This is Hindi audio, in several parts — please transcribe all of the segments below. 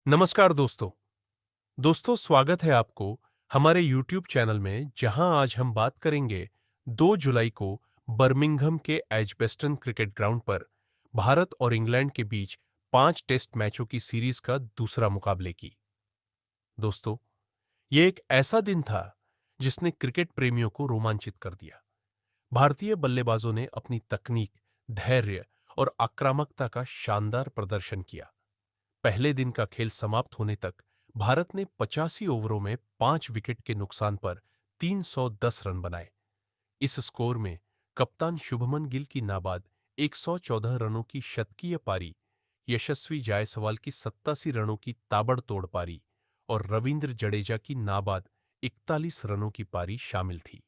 नमस्कार दोस्तों। स्वागत है आपको हमारे YouTube चैनल में, जहां आज हम बात करेंगे 2 जुलाई को बर्मिंघम के एजबेस्टन क्रिकेट ग्राउंड पर भारत और इंग्लैंड के बीच 5 टेस्ट मैचों की सीरीज का दूसरा मुकाबले की। दोस्तों, ये एक ऐसा दिन था जिसने क्रिकेट प्रेमियों को रोमांचित कर दिया। भारतीय बल्लेबाजों ने अपनी तकनीक, धैर्य और आक्रामकता का शानदार प्रदर्शन किया। पहले दिन का खेल समाप्त होने तक भारत ने 85 ओवरों में 5 विकेट के नुकसान पर 310 रन बनाए। इस स्कोर में कप्तान शुभमन गिल की नाबाद 114 रनों की शतकीय पारी, यशस्वी जायसवाल की 87 रनों की ताबड़तोड़ पारी और रविंद्र जडेजा की नाबाद 41 रनों की पारी शामिल थी।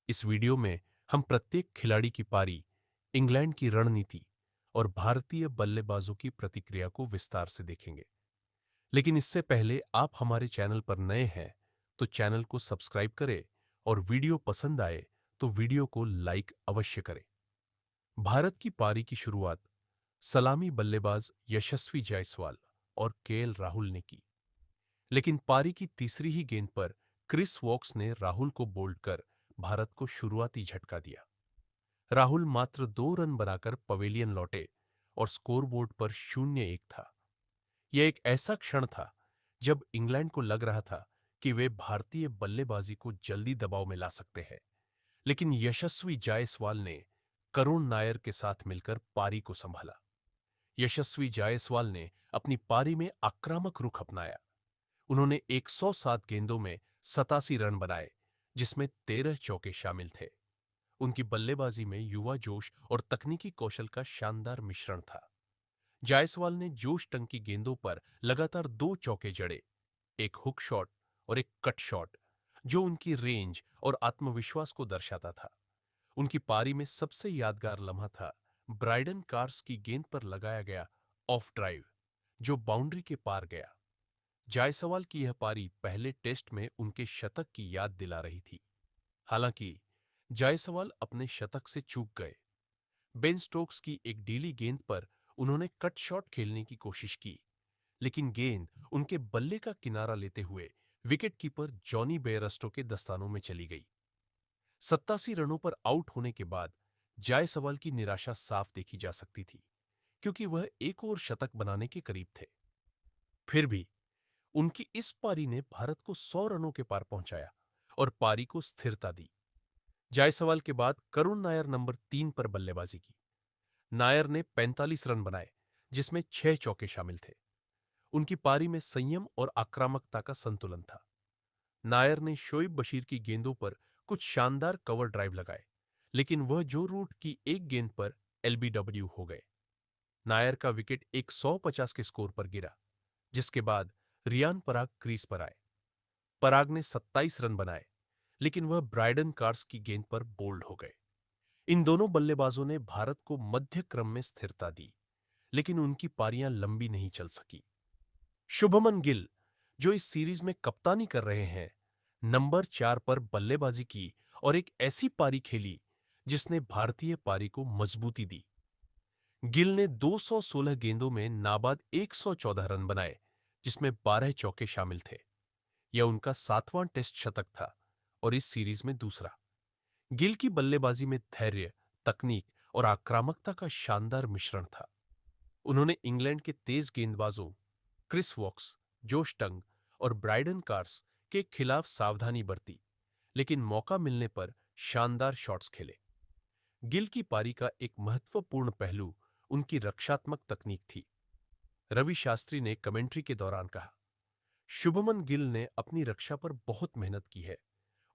इस वीडियो में हम प्रत्येक खिलाड़ी की पारी, इंग्लैंड की रणनीति और भारतीय बल्लेबाजों की प्रतिक्रिया को विस्तार से देखेंगे। लेकिन इससे पहले आप हमारे चैनल पर नए हैं तो चैनल को सब्सक्राइब करें और वीडियो पसंद आए तो वीडियो को लाइक अवश्य करें। भारत की पारी की शुरुआत सलामी बल्लेबाज यशस्वी जायसवाल और केएल राहुल ने की, लेकिन पारी की तीसरी ही गेंद पर क्रिस वोक्स ने राहुल को बोल्ड कर भारत को शुरुआती झटका दिया। राहुल मात्र 2 रन बनाकर पवेलियन लौटे और स्कोरबोर्ड पर 0-1 था। यह एक ऐसा क्षण था जब इंग्लैंड को लग रहा था कि वे भारतीय बल्लेबाजी को जल्दी दबाव में ला सकते हैं, लेकिन यशस्वी जायसवाल ने करुण नायर के साथ मिलकर पारी को संभाला। यशस्वी जायसवाल ने अपनी पारी में आक्रामक रुख अपनाया। उन्होंने 107 गेंदों में 87 रन बनाए, जिसमें 13 चौके शामिल थे। उनकी बल्लेबाजी में युवा जोश और तकनीकी कौशल का शानदार मिश्रण था। जायसवाल ने जोश टंग की गेंदों पर लगातार 2 चौके जड़े, एक हुक शॉट और एक कट शॉट, जो उनकी रेंज और आत्मविश्वास को दर्शाता था। उनकी पारी में सबसे यादगार लम्हा था ब्राइडन कार्स की गेंद पर लगाया गया ऑफ ड्राइव, जो बाउंड्री के पार गया। जायसवाल की यह पारी पहले टेस्ट में उनके शतक की याद दिला रही थी। हालांकि जायसवाल अपने शतक से चूक गए। बेन स्टोक्स की एक ढीली गेंद पर उन्होंने कट शॉट खेलने की कोशिश की, लेकिन गेंद उनके बल्ले का किनारा लेते हुए विकेटकीपर जॉनी बेयरस्टो के दस्तानों में चली गई। 87 रनों पर आउट होने के बाद जायसवाल की निराशा साफ देखी जा सकती थी, क्योंकि वह एक और शतक बनाने के करीब थे। फिर भी उनकी इस पारी ने भारत को 100 रनों के पार पहुंचाया और पारी को स्थिरता दी। जायसवाल के बाद करुण नायर नंबर 3 पर बल्लेबाजी की। नायर ने 45 रन बनाए, जिसमें 6 चौके शामिल थे। उनकी पारी में संयम और आक्रामकता का संतुलन था। नायर ने शोएब बशीर की गेंदों पर कुछ शानदार कवर ड्राइव लगाए, लेकिन वह जो रूट की एक गेंद पर एलबीडब्ल्यू हो गए। नायर का विकेट एक 150 के स्कोर पर गिरा, जिसके बाद रियान पराग क्रीज पर आए। पराग ने 27 रन बनाए, लेकिन वह ब्राइडन कार्स की गेंद पर बोल्ड हो गए। इन दोनों बल्लेबाजों ने भारत को मध्य क्रम में स्थिरता दी, लेकिन उनकी पारियां लंबी नहीं चल सकी। शुभमन गिल, जो इस सीरीज में कप्तानी कर रहे हैं, नंबर 4 पर बल्लेबाजी की और एक ऐसी पारी खेली जिसने भारतीय पारी को मजबूती दी। गिल ने 216 गेंदों में नाबाद 114 रन बनाए, जिसमें 12 चौके शामिल थे। यह उनका 7वां टेस्ट शतक था और इस सीरीज में दूसरा। गिल की बल्लेबाजी में धैर्य, तकनीक और आक्रामकता का शानदार मिश्रण था। उन्होंने इंग्लैंड के तेज गेंदबाजों क्रिस वॉक्स, जोश टंग और ब्राइडन कार्स के खिलाफ सावधानी बरती, लेकिन मौका मिलने पर शानदार शॉट्स खेले। गिल की पारी का एक महत्वपूर्ण पहलू उनकी रक्षात्मक तकनीक थी। रवि शास्त्री ने कमेंट्री के दौरान कहा, शुभमन गिल ने अपनी रक्षा पर बहुत मेहनत की है।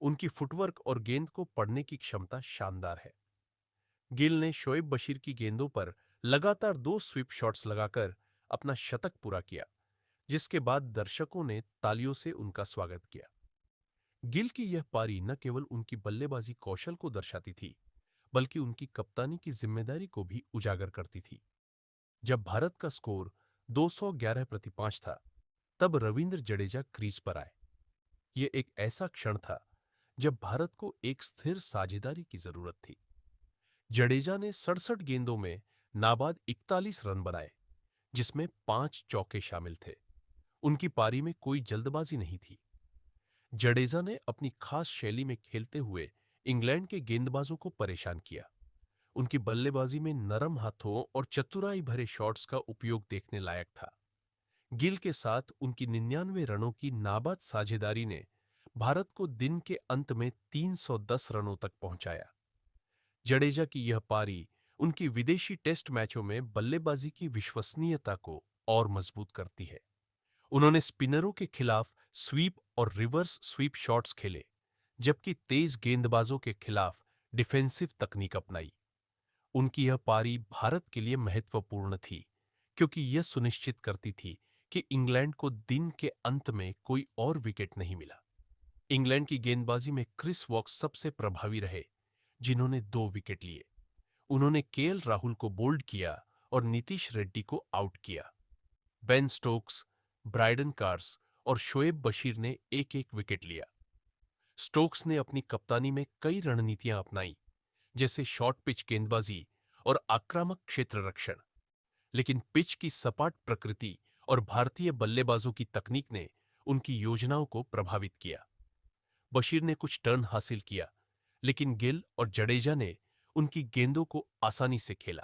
उनकी फुटवर्क और गेंद को पढ़ने की क्षमता शानदार है। गिल ने शोएब बशीर की गेंदों पर लगातार 2 स्वीप शॉट्स लगाकर अपना शतक पूरा किया, जिसके बाद दर्शकों ने तालियों से उनका स्वागत किया। गिल की यह पारी न केवल उनकी बल्लेबाजी कौशल को दर्शाती थी, बल्कि उनकी कप्तानी की जिम्मेदारी को भी उजागर करती थी। जब भारत का स्कोर 211-5 था, तब रविंद्र जडेजा क्रीज पर आए। यह एक ऐसा क्षण था जब भारत को एक स्थिर साझेदारी की जरूरत थी। जडेजा ने 67 गेंदों में नाबाद 41 रन बनाए, जिसमें 5 चौके शामिल थे। उनकी पारी में कोई जल्दबाजी नहीं थी। जडेजा ने अपनी खास शैली में खेलते हुए इंग्लैंड के गेंदबाजों को परेशान किया। उनकी बल्लेबाजी में नरम हाथों और चतुराई भरे शॉट्स का उपयोग देखने लायक था। गिल के साथ उनकी 99 रनों की नाबाद साझेदारी ने भारत को दिन के अंत में 310 रनों तक पहुंचाया। जडेजा की यह पारी उनकी विदेशी टेस्ट मैचों में बल्लेबाजी की विश्वसनीयता को और मजबूत करती है। उन्होंने स्पिनरों के खिलाफ स्वीप और रिवर्स स्वीप शॉट्स खेले, जबकि तेज गेंदबाजों के खिलाफ डिफेंसिव तकनीक अपनाई। उनकी यह पारी भारत के लिए महत्वपूर्ण थी, क्योंकि यह सुनिश्चित करती थी कि इंग्लैंड को दिन के अंत में कोई और विकेट नहीं मिला। इंग्लैंड की गेंदबाजी में क्रिस वॉक्स सबसे प्रभावी रहे, जिन्होंने 2 विकेट लिए। उन्होंने केएल राहुल को बोल्ड किया और नीतीश रेड्डी को आउट किया। बेन स्टोक्स, ब्राइडन कार्स और शोएब बशीर ने एक एक विकेट लिया। स्टोक्स ने अपनी कप्तानी में कई रणनीतियां अपनाई, जैसे शॉर्ट पिच गेंदबाजी और आक्रामक क्षेत्र रक्षण, लेकिन पिच की सपाट प्रकृति और भारतीय बल्लेबाजों की तकनीक ने उनकी योजनाओं को प्रभावित किया। बशीर ने कुछ टर्न हासिल किया, लेकिन गिल और जडेजा ने उनकी गेंदों को आसानी से खेला।